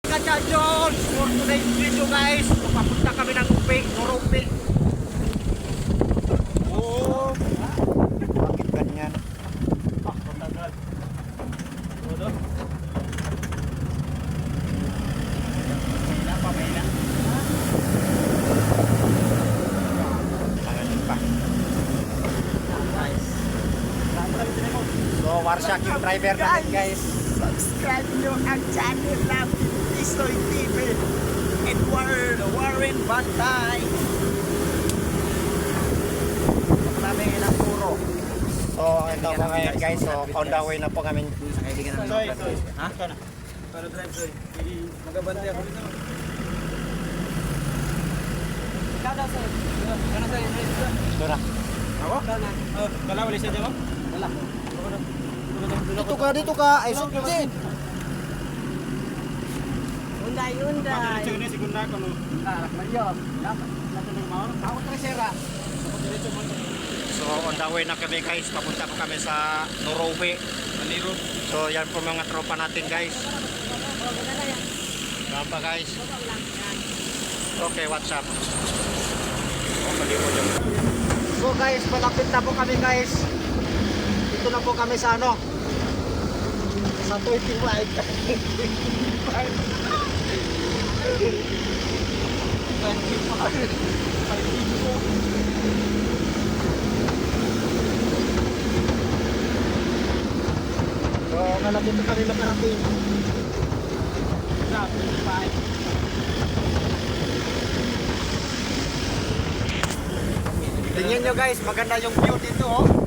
Ka-champions! For today's video guys, papunta kami ng Upi, Norumpi. Oh, bakit ganyan? Patagal. Todo. Pamela. Tanganin pa. Guys. So, Warsak yung driver natin guys. Subscribe nyo ang channel namin, Pistoy TV. Edward Warren Bantay. Namin ilang puro. So, ito po ngayon guys. So, on the way na po kami. Soy. Ha? Para drive soy. Magabante ako dito. Kada soy. Kana soy. Ito na. Ako? Kana. Kala wala siya dito? Wala. Dito ka. Ay, suti. Unday. Sige ni segunda ko no. Arak na yun. Ako tresera. So, on the way na kami guys. Papunta po kami sa Norumpi. Maniro. So, yan po mga tropa natin guys. Yan pa guys. Okay, what's up? Oh, malimot yung... So guys, malapit na po kami guys. Dito na po kami sa ano? Sa 25. So, malapit na kami makarating. Tingnan nyo guys, maganda yung view dito oh.